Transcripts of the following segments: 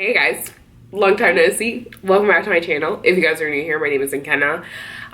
Hey guys, long time no see. Welcome back to my channel. If you guys are new here, my name is Nkenna.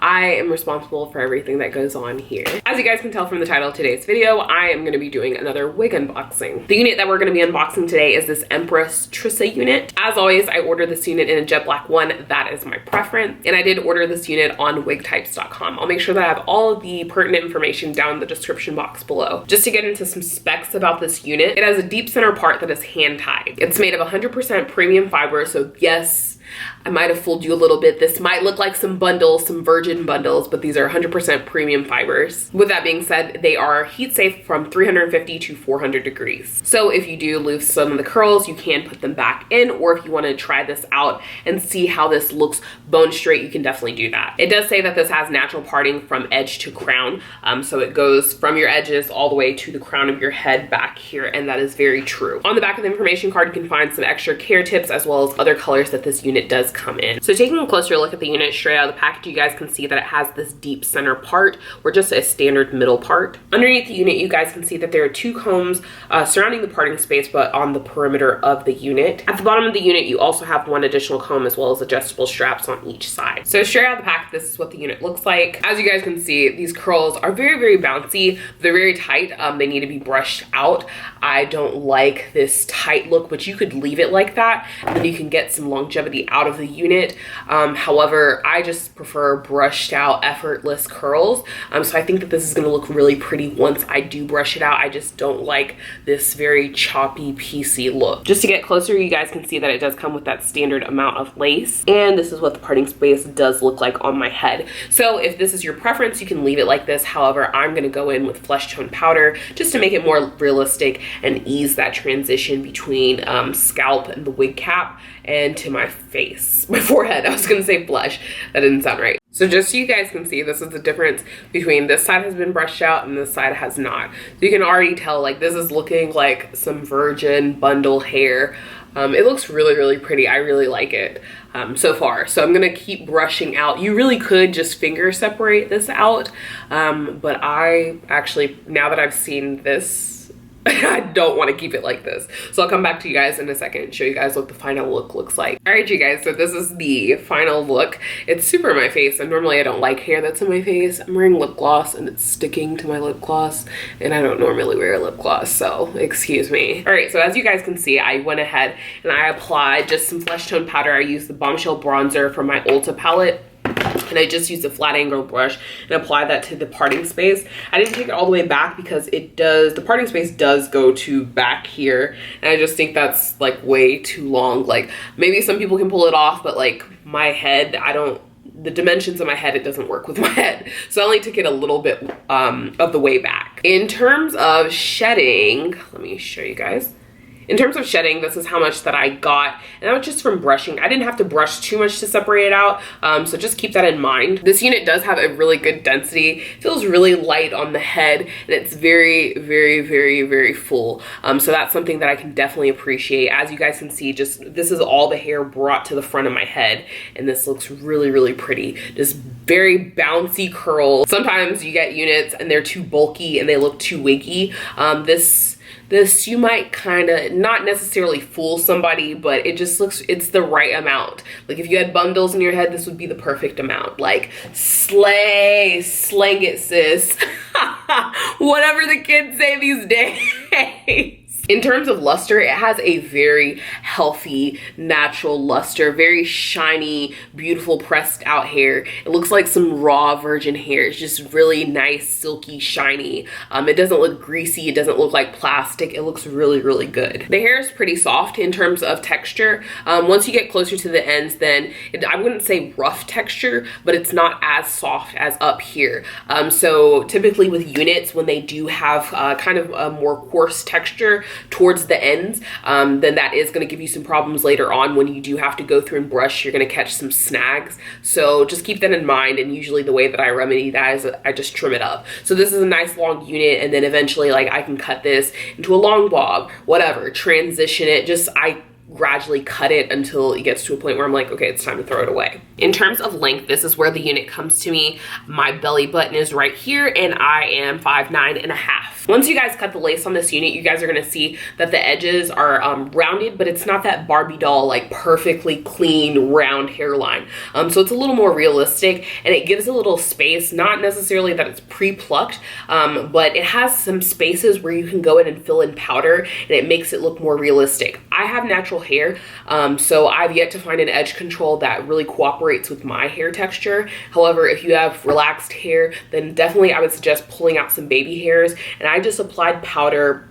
I am responsible for everything that goes on here. As you guys can tell from the title of today's video, I am going to be doing another wig unboxing. The unit that we're going to be unboxing today is this Empress Trissa unit. As always, I ordered this unit in a jet black one. That is my preference. And I did order this unit on WIGTYPES.com. I'll make sure that I have all of the pertinent information down in the description box below. Just to get into some specs about this unit, it has a deep center part that is hand tied. It's made of 100% premium fiber, so yes, I might have fooled you a little bit. This might look like some bundles, some virgin bundles, but these are 100% premium fibers. With that being said, they are heat safe from 350 to 400 degrees. So if you do lose some of the curls, you can put them back in, or if you want to try this out and see how this looks bone straight, you can definitely do that. It does say that this has natural parting from edge to crown. So it goes from your edges all the way to the crown of your head back here, and that is very true. On the back of the information card, you can find some extra care tips as well as other colors that this unit does come in. So taking a closer look at the unit straight out of the package, you guys can see that it has this deep center part or just a standard middle part. Underneath the unit, you guys can see that there are two combs surrounding the parting space but on the perimeter of the unit. At the bottom of the unit, you also have one additional comb as well as adjustable straps on each side. So straight out of the pack, this is what the unit looks like. As you guys can see, these curls are very, very bouncy. They're very tight. They need to be brushed out. I don't like this tight look, but you could leave it like that and then you can get some longevity out of the unit. However, I just prefer brushed out, effortless curls. So I think that this is gonna look really pretty once I do brush it out. I just don't like this very choppy, piecey look. Just to get closer, you guys can see that it does come with that standard amount of lace. And this is what the parting space does look like on my head. So if this is your preference, you can leave it like this. However, I'm gonna go in with flesh tone powder just to make it more realistic and ease that transition between scalp and the wig cap and to my face, my forehead. I was gonna say blush, that didn't sound right. So just so you guys can see, this is the difference between this side has been brushed out and this side has not. So you can already tell, like, this is looking like some virgin bundle hair. It looks really, really pretty. I really like it so far. So I'm gonna keep brushing out. You really could just finger separate this out, but I actually, now that I've seen this, I don't want to keep it like this. So I'll come back to you guys in a second and show you guys what the final look looks like. All right, you guys, so this is the final look. It's super in my face, and normally I don't like hair that's in my face. I'm wearing lip gloss and it's sticking to my lip gloss, and I don't normally wear lip gloss, so excuse me. All right, so as you guys can see, I went ahead and I applied just some flesh tone powder. I used the Bombshell bronzer from my Ulta palette. And I just used a flat angle brush and apply that to the parting space. I didn't take it all the way back because the parting space does go to back here. And I just think that's like way too long. Like, maybe some people can pull it off, but like my head, the dimensions of my head, it doesn't work with my head. So I only took it a little bit of the way back. In terms of shedding, let me show you guys. In terms of shedding, this is how much that I got, and that was just from brushing. I didn't have to brush too much to separate it out, so just keep that in mind. This unit does have a really good density. It feels really light on the head, and it's very, very, very, very full. So that's something that I can definitely appreciate. As you guys can see, just this is all the hair brought to the front of my head, and this looks really, really pretty. Just very bouncy curls. Sometimes you get units and they're too bulky and they look too wiggy. This you might kind of not necessarily fool somebody, but it just looks, it's the right amount. Like if you had bundles in your head, this would be the perfect amount. Like, slay, slang it, sis. Whatever the kids say these days. In terms of luster, it has a very healthy, natural luster, very shiny, beautiful pressed out hair. It looks like some raw virgin hair. It's just really nice, silky, shiny. It doesn't look greasy. It doesn't look like plastic. It looks really, really good. The hair is pretty soft in terms of texture. Once you get closer to the ends, then I wouldn't say rough texture, but it's not as soft as up here. So typically with units, when they do have kind of a more coarse texture towards the ends, then that is going to give you some problems later on when you do have to go through and brush. You're going to catch some snags, so just keep that in mind. And usually the way that I remedy that is I just trim it up. So this is a nice long unit, and then eventually, like, I can cut this into a long bob, whatever, transition it. Just I gradually cut it until it gets to a point where I'm like, okay, it's time to throw it away. In terms of length, this is where the unit comes to me. My belly button is right here, and I am 5'9.5". Once you guys cut the lace on this unit, you guys are gonna see that the edges are rounded, but it's not that Barbie doll, like perfectly clean, round hairline. So it's a little more realistic, and it gives a little space, not necessarily that it's pre-plucked, but it has some spaces where you can go in and fill in powder, and it makes it look more realistic. I have natural hair, so I've yet to find an edge control that really cooperates with my hair texture. However, if you have relaxed hair, then definitely I would suggest pulling out some baby hairs. And I just applied powder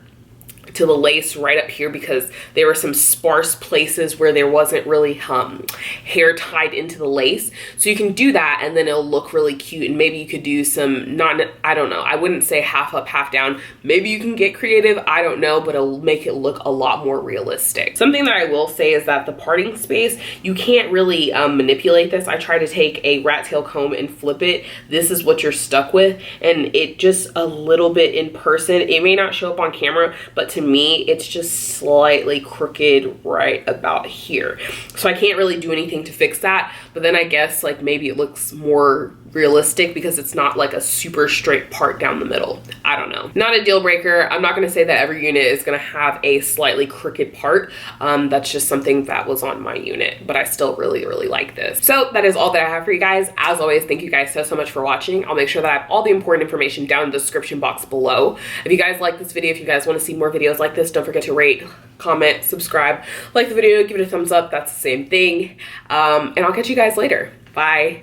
to the lace right up here because there were some sparse places where there wasn't really hair tied into the lace. So you can do that and then it'll look really cute. And maybe you could do some, I don't know, I wouldn't say half up, half down. Maybe you can get creative, I don't know, but it'll make it look a lot more realistic. Something that I will say is that the parting space, you can't really manipulate this. I try to take a rat tail comb and flip it. This is what you're stuck with. And it just a little bit in person, it may not show up on camera, but to me, it's just slightly crooked right about here. So I can't really do anything to fix that. But then I guess like maybe it looks more realistic because it's not like a super straight part down the middle. I don't know. Not a deal breaker. I'm not gonna say that every unit is gonna have a slightly crooked part. That's just something that was on my unit, but I still really, really like this. So that is all that I have for you guys. As always, thank you guys so much for watching. I'll make sure that I have all the important information down in the description box below. If you guys like this video, if you guys wanna see more videos like this, don't forget to rate, comment, subscribe, like the video, give it a thumbs up. That's the same thing. And I'll catch you guys later. Bye.